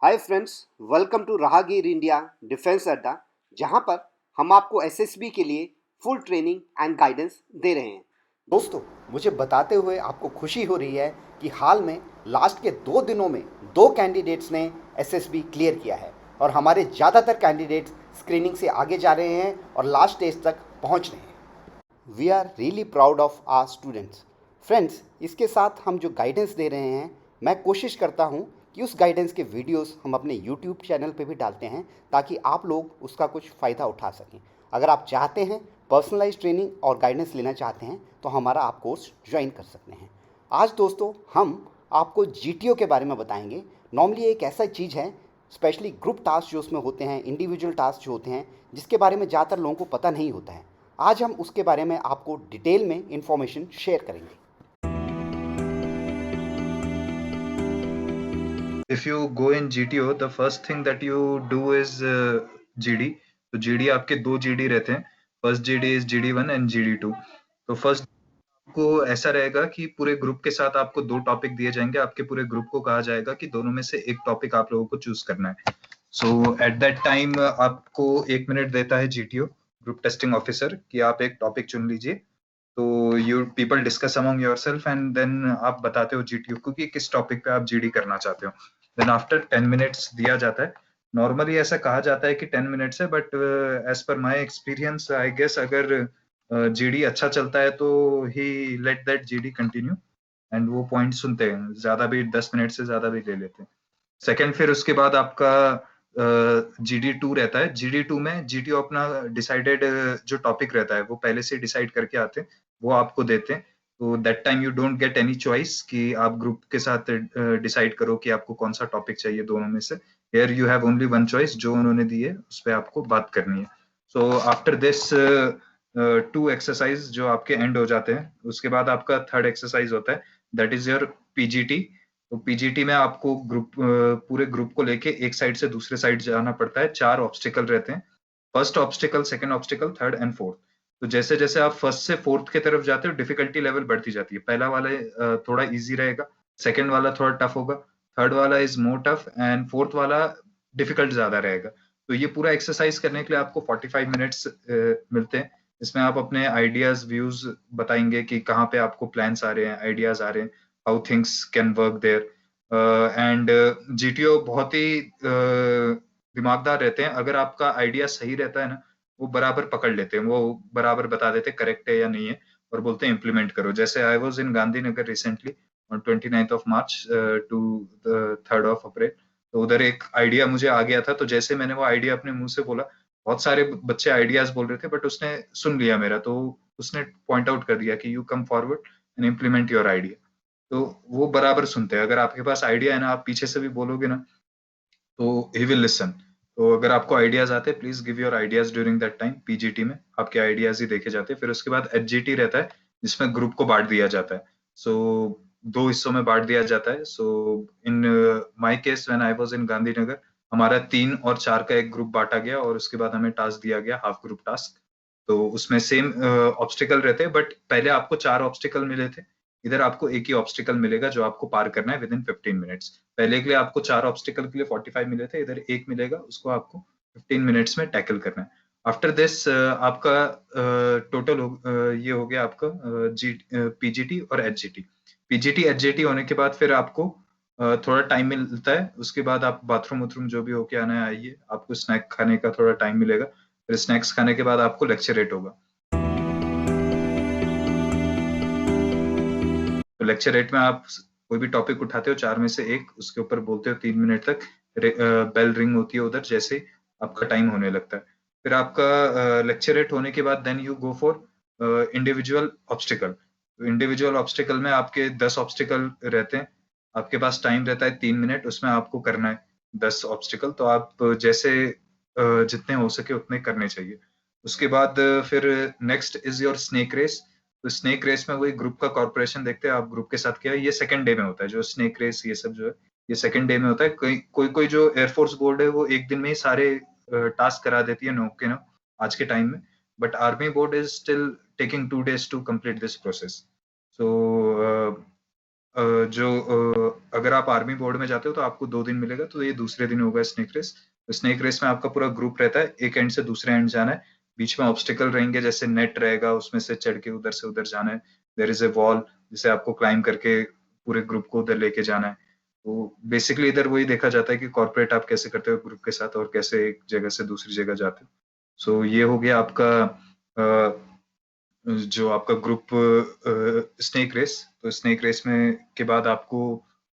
Hi friends, welcome to राहगीर India defence अड्डा, जहां पर हम आपको एसएसबी के लिए फुल ट्रेनिंग एंड गाइडेंस दे रहे हैं। दोस्तों, मुझे बताते हुए आपको खुशी हो रही है कि हाल में लास्ट के 2 दिनों में 2 कैंडिडेट्स ने एसएसबी क्लियर किया है और हमारे ज़्यादातर कैंडिडेट्स स्क्रीनिंग से आगे जा रहे हैं और लास्ट स्टेज तक पहुंच रहे हैं। We are really proud of our students. Friends, इसके साथ हम जो गाइडेंस दे रहे हैं, मैं कोशिश करता हूँ कि उस गाइडेंस के वीडियोस हम अपने यूट्यूब चैनल पे भी डालते हैं ताकि आप लोग उसका कुछ फ़ायदा उठा सकें। अगर आप चाहते हैं, पर्सनलाइज ट्रेनिंग और गाइडेंस लेना चाहते हैं, तो हमारा आप कोर्स ज्वाइन कर सकते हैं। आज दोस्तों, हम आपको जीटीओ के बारे में बताएंगे। नॉर्मली एक ऐसा चीज़ है, स्पेशली ग्रुप टास्क जो उसमें होते हैं, इंडिविजुअल टास्क जो होते हैं, जिसके बारे में ज़्यादातर लोगों को पता नहीं होता है। आज हम उसके बारे में आपको डिटेल में इंफॉर्मेशन शेयर करेंगे। If you go in GTO, the first thing that you do is GD. तो GD आपके 2 GD रहते हैं। First GD is GD1 and GD2। तो फर्स्ट को ऐसा रहेगा कि पूरे ग्रुप के साथ आपको 2 टॉपिक दिए जाएंगे। आपके पूरे ग्रुप को कहा जाएगा कि दोनों में से एक टॉपिक आप लोगों को चूज करना है। सो एट दैट टाइम आपको 1 मिनट देता है GTO, ग्रुप टेस्टिंग ऑफिसर, कि आप एक टॉपिक चुन लीजिए। तो you people discuss among yourselves and then आप बताते हो GTO को कि किस टॉपिक पे आप GD करना चाहते हो। देन आफ्टर 10 मिनट्स दिया जाता है। नॉर्मली ऐसा कहा जाता है कि 10 मिनट्स है, but as per my experience I guess अगर GD अच्छा चलता है तो ही let that GD continue and वो पॉइंट सुनते हैं। ज्यादा भी 10 मिनट से ज्यादा भी ले लेते हैं। सेकेंड, फिर उसके बाद आपका GD2 रहता है। GD2 में GTO अपना डिसाइडेड जो टॉपिक रहता है वो पहले से डिसाइड करके आते हैं, वो आपको देते हैं। तो that time you don't get any choice कि आप ग्रुप के साथ डिसाइड करो कि आपको कौन सा टॉपिक चाहिए दोनों में से। Here you have only one choice, जो उन्होंने दी है उस पर आपको बात करनी है। सो आफ्टर दिस 2 एक्सरसाइज जो आपके एंड हो जाते हैं, उसके बाद आपका थर्ड एक्सरसाइज होता है, दैट इज योर PGT। तो PGT में आपको पूरे ग्रुप को लेके एक साइड से दूसरे साइड जाना पड़ता है। 4 ऑब्स्टिकल रहते हैं, first obstacle, second obstacle, third and fourth. तो जैसे जैसे आप फर्स्ट से फोर्थ की तरफ जाते हो, डिफिकल्टी लेवल बढ़ती जाती है। पहला वाला थोड़ा इजी रहेगा, सेकंड वाला थोड़ा टफ होगा, थर्ड वाला is more tough and fourth वाला डिफिकल्ट ज्यादा रहेगा। तो ये पूरा एक्सरसाइज करने के लिए आपको 45 मिनट्स मिलते हैं। इसमें आप अपने आइडियाज, व्यूज बताएंगे कि कहाँ पे आपको प्लान्स आ रहे हैं, आइडियाज आ रहे हैं, how things can work there. And GTO बहुत ही दिमागदार रहते हैं। अगर आपका आइडिया सही रहता है ना, वो बराबर पकड़ लेते हैं, वो बराबर बता देते हैं करेक्ट है या नहीं है, और बोलते हैं इम्प्लीमेंट करो। जैसे I was in Gandhinagar recently on 29 March two 3 अप्रैल। तो उधर एक आइडिया मुझे आ गया था। तो जैसे मैंने वो आइडिया अपने मुंह से बोला, बहुत सारे बच्चे आइडियाज बोल रहे थे, बट उसने सुन लिया मेरा। तो उसने पॉइंट आउट कर दिया कि you come forward and implement your idea. तो वो बराबर सुनते हैं। अगर आपके पास आइडिया है ना, आप पीछे से भी बोलोगे ना, तो ही विल लिसन। तो अगर आपको आइडियाज आते हैं, please give your ideas during that time. PGT में आपके आइडियाज ही देखे जाते हैं। फिर उसके बाद HGT रहता है, जिसमें ग्रुप को बांट दिया जाता है। सो 2 हिस्सों में बांट दिया जाता है। So in my case when I was in Gandhinagar, हमारा 3 और 4 का एक ग्रुप बांटा गया और उसके बाद हमें टास्क दिया गया, हाफ ग्रुप टास्क। तो उसमें सेम ऑब्स्टिकल रहते हैं, बट पहले आपको 4 ऑब्स्टिकल मिले थे, इधर आपको एक ही ऑब्स्टिकल मिलेगा जो आपको पार करना है विद इन 15 मिनट्स। पहले के लिए आपको 4 ऑब्स्टिकल के लिए 45 मिले थे, इधर एक मिलेगा, उसको आपको 15 मिनट्स में टैकल करना है। आफ्टर दिस आपका टोटल ये हो गया आपका PGT और HGT। PGT HGT होने के बाद फिर आपको थोड़ा टाइम मिलता है। उसके बाद आप बाथरूम वाथरूम जो भी होके आना है आइए, आपको स्नैक खाने का थोड़ा टाइम मिलेगा। फिर स्नैक्स खाने के बाद आपको लेक्चरेट होगा। तो लेक्चर रेट में आप कोई भी टॉपिक उठाते हो, 4 में से 1, उसके ऊपर बोलते हो 3 मिनट तक। बेल रिंग होती है उधर, जैसे आपका टाइम होने लगता है। फिर आपका लेक्चर रेट होने के बाद then you go for individual obstacle. Individual obstacle में आपके 10 ऑब्स्टिकल रहते हैं। आपके पास टाइम रहता है 3 मिनट, उसमें आपको करना है 10 ऑब्स्टिकल। तो आप जैसे जितने हो सके उतने करने चाहिए। उसके बाद फिर next is your snake race. तो स्नेक रेस में वही ग्रुप का कॉर्पोरेशन देखते हैं, आप ग्रुप के साथ किया। ये सेकंड डे में होता है, जो स्नेक रेस ये सब जो है, ये सेकंड डे में होता है। कोई कोई जो एयरफोर्स बोर्ड है, वो एक दिन में ही सारे टास्क करा देती है, नो के नो, आज के टाइम में। But army board is still taking 2 days to complete this process. So अगर आप आर्मी बोर्ड में जाते हो तो आपको 2 दिन मिलेगा, तो ये दूसरे दिन होगा स्नेक रेस। तो स्नेक रेस में आपका पूरा ग्रुप रहता है, एक एंड से दूसरे एंड जाना है। बीच में ऑब्स्टिकल रहेंगे, जैसे नेट रहेगा, उसमें से चढ़ के उधर से उधर जाना है। देयर इज ए वॉल जिसे आपको क्लाइम करके पूरे ग्रुप को उधर लेके जाना है। तो बेसिकली इधर वही देखा जाता है कि कॉर्पोरेट आप कैसे करते हो ग्रुप के साथ, और कैसे एक जगह से दूसरी जगह जाते हो। सो ये हो गया आपका जो आपका ग्रुप स्नेक रेस। तो स्नेक रेस में के बाद आपको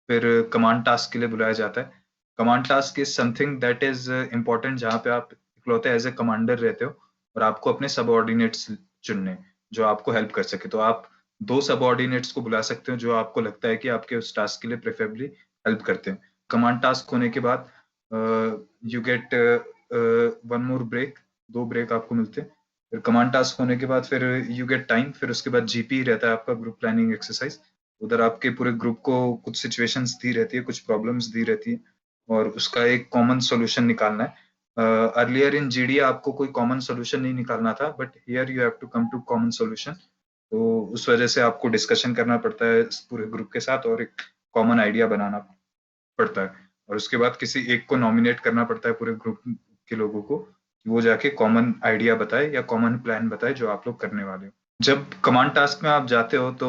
फिर कमांड टास्क के लिए बुलाया जाता है। Command task is something that is important, जहाँ पे आप इकलौते एज ए कमांडर रहते हो और आपको अपने सबऑर्डिनेट्स चुनने जो आपको हेल्प कर सके। तो आप 2 सबऑर्डिनेट्स को बुला सकते हो जो आपको लगता है कि आपके उस टास्क के लिए प्रेफरेबली हेल्प करते हैं। कमांड टास्क होने के बाद you get 1 more break, 2 break आपको मिलते हैं। फिर कमांड टास्क होने के बाद फिर यू गेट टाइम, फिर उसके बाद जीपी रहता है आपका, ग्रुप प्लानिंग एक्सरसाइज। उधर आपके पूरे ग्रुप को कुछ सिचुएशंस दी रहती है, कुछ प्रॉब्लम्स दी रहती है, और उसका एक कॉमन सोल्यूशन निकालना है। अर्लियर इन जीडी आपको कोई कॉमन सोल्यूशन नहीं निकालना था, but here you have to come to common solution. तो उस वजह से आपको डिस्कशन करना पड़ता है पूरे ग्रुप के साथ और एक कॉमन आइडिया बनाना पड़ता है। और उसके बाद किसी एक को नॉमिनेट करना पड़ता है पूरे ग्रुप के लोगों को, कि वो जाके कॉमन आइडिया बताए या कॉमन प्लान बताए जो आप लोग करने वाले हो। जब कमांड टास्क में आप जाते हो तो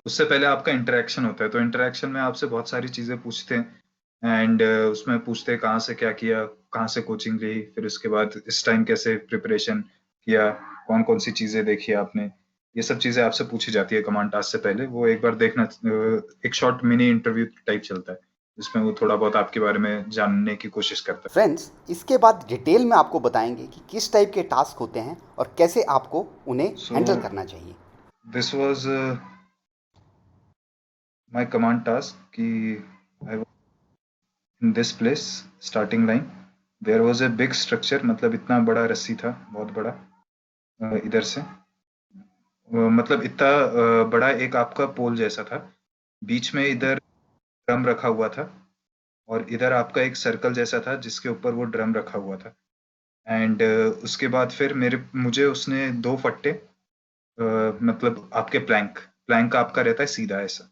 उससे पहले आपका इंटरेक्शन होता है। तो इंटरेक्शन में आपसे बहुत सारी चीजें पूछते हैं, एंड उसमें पूछते हैं कहाँ से क्या किया, कहाँ से कोचिंग ली, फिर उसके बाद इस टाइम कैसे प्रिपरेशन किया, कौन कौन सी चीजें देखी आपने। ये सब चीजें आपसे पूछी जाती है कमांड टास्क से पहले। वो एक बार देखना, एक शॉर्ट मिनी इंटरव्यू टाइप चलता है जिसमें वो थोड़ा बहुत आपके बारे में जानने की कोशिश करता है। फ्रेंड्स, इसके बाद डिटेल में आपको बताएंगे कि किस टाइप के टास्क होते हैं और कैसे आपको उन्हें सो हैंडल करना चाहिए। This was my command task कि I in this place, starting line there was a big structure, मतलब इतना बड़ा रस्सी था, बहुत बड़ा। इधर से मतलब इतना बड़ा एक आपका पोल जैसा था, बीच में इधर ड्रम रखा हुआ था, और इधर आपका एक सर्कल जैसा था जिसके ऊपर वो ड्रम रखा हुआ था। एंड उसके बाद फिर मुझे उसने 2 फट्टे, मतलब आपके प्लैंक प्लैंक आपका रहता है सीधा ऐसा,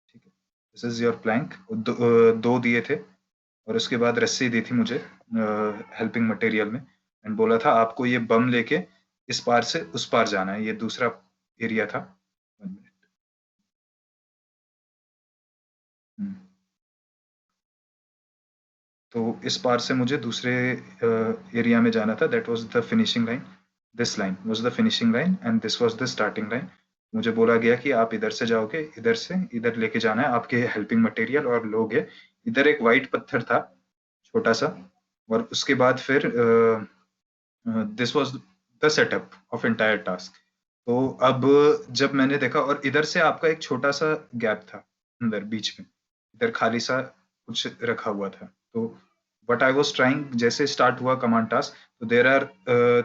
ठीक है, दिस इज योर प्लैंक। 2 दिए थे, और उसके बाद रस्सी दी थी मुझे हेल्पिंग मटेरियल में, एंड बोला था आपको ये बम लेके इस पार से उस पार जाना है। ये दूसरा एरिया था। 1 मिनट। तो इस पार से मुझे दूसरे एरिया में जाना था। That was the finishing line, this line was the finishing line and this was the starting line. मुझे बोला गया कि आप इधर से जाओगे, इधर से इधर लेके जाना है आपके हेल्पिंग मटेरियल और लोग है। इधर एक वाइट पत्थर था छोटा सा, और उसके बाद फिर this was the setup of entire task. तो अब जब मैंने देखा, और इधर से आपका एक छोटा सा गैप था अंदर बीच में, इधर खाली सा कुछ रखा हुआ था। तो what I was trying, जैसे स्टार्ट हुआ कमांड टास्क, तो there are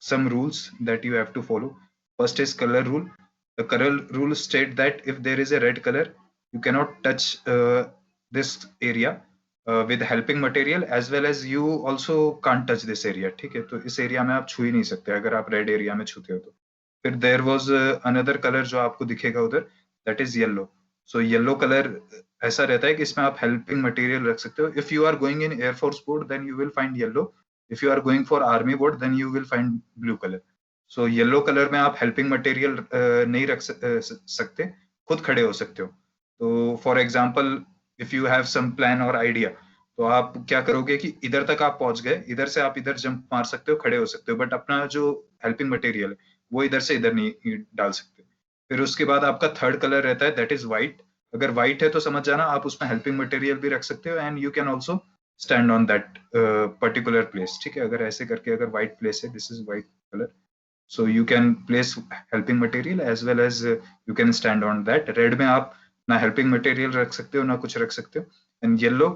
some rules that you have to follow. First is color rule. The color rule state that if there is a red color, you cannot touch this area with helping material, as well as you also can't touch this area, ठीक है। तो इस area में आप छू ही नहीं सकते अगर आप रेड एरिया में छूते हो तो। फिर देयर वाज अनदर कलर जो आपको दिखेगा उधर, that is yellow. So yellow colour ऐसा रहता है कि इसमें आप हेल्पिंग मटेरियल रख सकते हो। If you are going in air force board then you will find yellow, if you are going for army board then you will find blue colour. So yellow colour में आप हेल्पिंग मटेरियल नहीं रख सकते, खुद खड़े हो सकते हो। तो for example, if you have some plan और आइडिया, तो आप क्या करोगे कि इधर तक आप पहुंच गए, इधर से आप इधर जंप मार सकते हो, खड़े हो सकते हो, बट अपना जो हेल्पिंग मटेरियल है वो इधर से इधर नहीं डाल सकते। फिर उसके बाद आपका थर्ड कलर रहता है, दैट इज व्हाइट। अगर व्हाइट है तो समझ जाना आप उसमें हेल्पिंग मटेरियल भी रख सकते हो, and you can also stand on that particular place, ठीक है। अगर ऐसे करके, अगर व्हाइट प्लेस है, this is white colour, so you can place helping material as well as you can stand on that। Red में आप ना हेल्पिंग मटेरियल रख सकते हो ना कुछ रख सकते हो। And yellow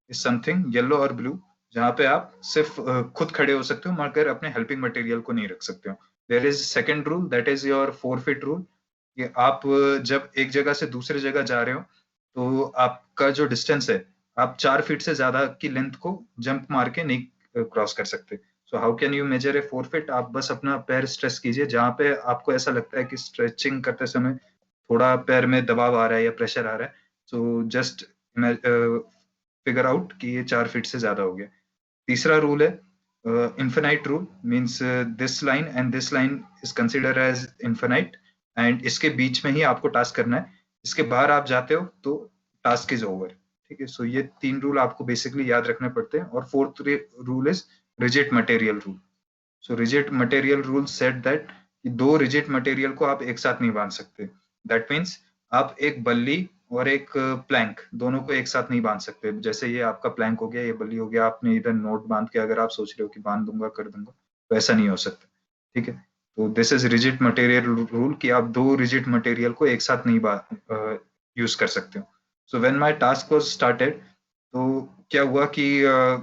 is something, yellow और ब्लू, जहाँ पे आप सिर्फ खुद खड़े हो सकते हो मगर अपने हेल्पिंग मटेरियल को नहीं रख सकते हो। There is second rule, that is your 4 feet rule. कि आप जब एक जगह से दूसरे जगह जा रहे हो तो आपका जो डिस्टेंस है, आप 4 फीट से ज्यादा की लेंथ को जंप मार के नहीं क्रॉस कर सकते। So how can you measure a 4 feet? आप बस अपना पैर स्ट्रेच कीजिए जहाँ पे आपको ऐसा लगता है कि स्ट्रेचिंग करते समय थोड़ा पैर में दबाव आ रहा है या प्रेशर आ रहा है, सो जस्ट फिगर आउट कि ये 4 फीट से ज्यादा हो गया। तीसरा रूल है infinite rule, means this line and this line is consider as infinite, and इसके बीच में ही आपको टास्क करना है, इसके बाहर आप जाते हो तो टास्क इज ओवर। ठीक है, सो ये 3 रूल आपको बेसिकली याद रखने पड़ते हैं। और fourth rule is rigid material rule. So rigid material rule set that कि 2 रिजिड मटेरियल को आप एक साथ नहीं बांध सकते। दैट मीन्स आप एक बल्ली और एक प्लैंक दोनों को एक साथ नहीं बांध सकते। जैसे ये आपका प्लैंक हो गया, ये बल्ली हो गया, आपने इधर नोट बांध के अगर आप सोच रहे हो कि बांध दूंगा कर दूंगा, तो ऐसा नहीं हो सकता। ठीक है, तो this is rigid material rule कि आप 2 रिजिड मटेरियल को एक साथ नहीं यूज कर सकते हो। So when my task was started, तो क्या हुआ कि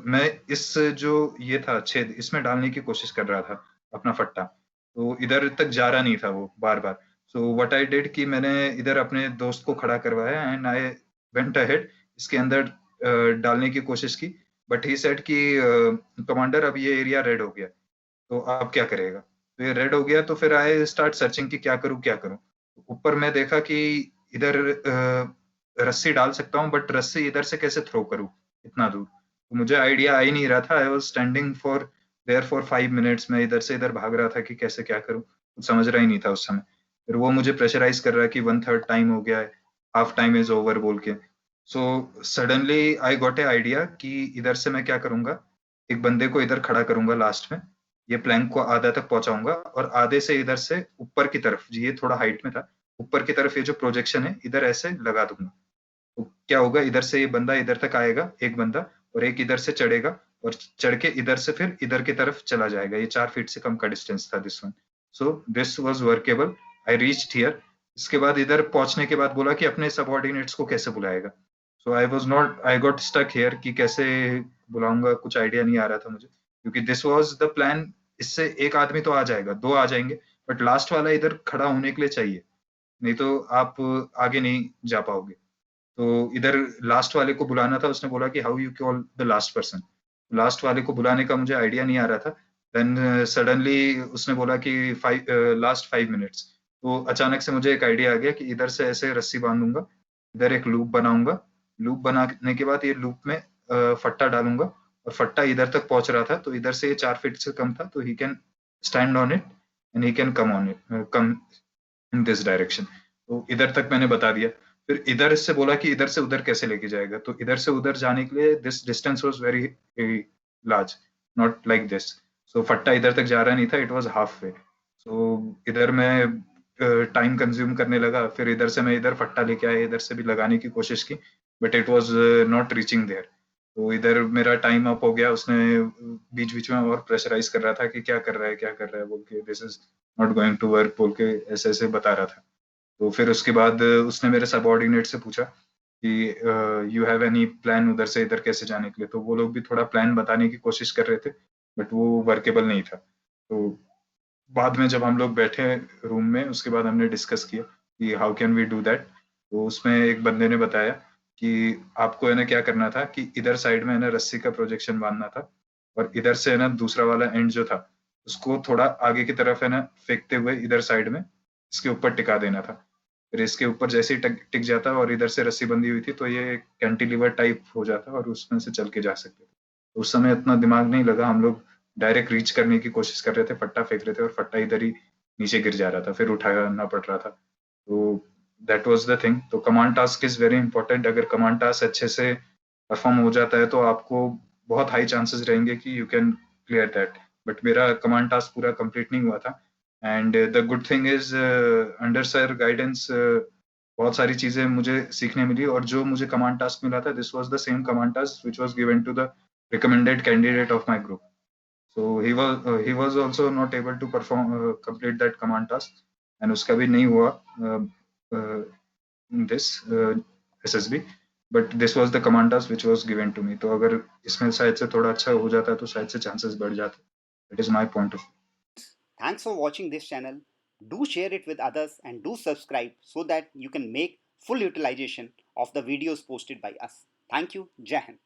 मैं इस जो ये था छेद, इसमें डालने की कोशिश कर रहा था अपना फट्टा, तो इधर तक जा रहा नहीं था वो बार बार। सो व्हाट आई डिड कि मैंने इधर अपने दोस्त को खड़ा करवाया एंड आई वेंट अहेड, इसके अंदर डालने की कोशिश की। बट ही सेड कि कमांडर अब ये एरिया रेड हो गया, तो आप क्या करेगा। तो ये रेड हो गया, तो फिर आई स्टार्ट सर्चिंग कि क्या करूं क्या करूं। ऊपर मैं देखा कि इधर रस्सी डाल सकता हूँ, बट रस्सी इधर से कैसे थ्रो करूं इतना दूर, तो मुझे आइडिया आ ही नहीं रहा था। I was standing for their for 5 minutes, मैं इधर से इधर भाग रहा था कि कैसे क्या करूं, कुछ समझ रहा ही नहीं था उस समय। फिर वो मुझे प्रेशराइज कर रहा है कि 1/3 टाइम हो गया है, हाफ टाइम इज ओवर बोल के। So suddenly I got a idea कि इधर से मैं क्या करूंगा, एक बंदे को इधर खड़ा करूंगा लास्ट में, ये प्लैंक को आधा तक पहुंचाऊंगा, और आधे से इधर से ऊपर की तरफ, ये थोड़ा हाइट में था, ऊपर की तरफ ये जो प्रोजेक्शन है इधर ऐसे लगा दूंगा। तो क्या होगा, इधर से ये बंदा इधर तक आएगा, एक बंदा, और एक इधर से चढ़ेगा, और चढ़ के इधर से फिर इधर की तरफ चला जाएगा। ये 4 फीट से कम का डिस्टेंस था this one. So this was workable. I reached here. इसके बाद इधर पहुंचने के बाद बोला कि अपने सबऑर्डिनेट्स को कैसे बुलाएगा। सो आई गॉट स्टक हियर कि कैसे बुलाऊंगा, कुछ आइडिया नहीं आ रहा था मुझे, क्योंकि दिस वाज द प्लान। इससे एक आदमी तो आ जाएगा, 2 आ जाएंगे, बट लास्ट वाला इधर खड़ा होने के लिए चाहिए, नहीं तो आप आगे नहीं जा पाओगे। तो इधर लास्ट वाले को बुलाना था। उसने बोला कि how you call the last person. Last वाले को बुलाने का मुझे आइडिया नहीं आ रहा था। देन सडनली उसने बोला कि लास्ट 5 मिनट्स। तो अचानक से मुझे एक आइडिया आ गया कि इधर से ऐसे रस्सी बांधूंगा, इधर एक लूप बनाऊंगा, लूप बनाने के बाद ये लूप में फट्टा डालूंगा, और फट्टा इधर तक पहुंच रहा था, तो इधर से ये 4 फीट से कम था, तो he can stand on it and he can come in this direction. तो इधर तक मैंने बता दिया। फिर इधर से बोला कि इधर से उधर कैसे लेके जाएगा, तो इधर से उधर जाने के लिए this distance was very large, not like this. So फट्टा इधर तक जा रहा नहीं था, it was half way. So इधर मैं टाइम कंज्यूम करने लगा। फिर इधर से मैं इधर फट्टा लेके आया, इधर से भी लगाने की कोशिश की, but it was not reaching there. तो इधर मेरा टाइम अप हो गया। उसने बीच बीच में और प्रेशराइज कर रहा था कि क्या कर रहा है क्या कर रहा है बोल के, this is not going to work बोल के ऐसे ऐसे बता रहा था। तो फिर उसके बाद उसने मेरे सबऑर्डिनेट से पूछा कि यू हैव एनी प्लान उधर से इधर कैसे जाने के लिए। तो वो लोग भी थोड़ा प्लान बताने की कोशिश कर रहे थे, बट वो वर्केबल नहीं था। तो बाद में जब हम लोग बैठे रूम में, उसके बाद हमने डिस्कस किया कि how can we do that. तो उसमें एक बंदे ने बताया कि आपको है ना क्या करना था कि इधर साइड में है ना रस्सी का प्रोजेक्शन बांधना था, और इधर से है ना दूसरा वाला एंड जो था उसको थोड़ा आगे की तरफ है ना फेंकते हुए इधर साइड में इसके ऊपर टिका देना था। फिर इसके ऊपर जैसे ही टिक जाता और इधर से रस्सी बंधी हुई थी, तो ये कैंटिलीवर टाइप हो जाता और उसमें से चल के जा सकते थे। तो उस समय इतना दिमाग नहीं लगा, हम लोग डायरेक्ट रीच करने की कोशिश कर रहे थे, फट्टा फेंक रहे थे, और फट्टा इधर ही नीचे गिर जा रहा था, फिर उठाना पड़ रहा था। तो दैट वाज द थिंग। तो command task is very important. अगर कमांड टास्क अच्छे से परफॉर्म हो जाता है तो आपको बहुत हाई चांसेस रहेंगे कि you can clear that. But मेरा कमांड टास्क पूरा कंप्लीट नहीं हुआ था। And the good thing is under sir guidance बहुत सारी चीजें मुझे सीखने मिली, और जो मुझे कमांड टास्क मिला था, this was the same command task which was given to the recommended candidate of my group. So he was also not able to perform complete that command task, and उसका भी नहीं हुआ uh, this SSB, but this was the command task which was given to me. तो अगर इसमें शायद से थोड़ा अच्छा हो जाता तो शायद से chances बढ़ जाते. That is my point of view. Thanks for watching this channel. Do share it with others and do subscribe so that you can make full utilization of the videos posted by us. Thank you. Jai Hind.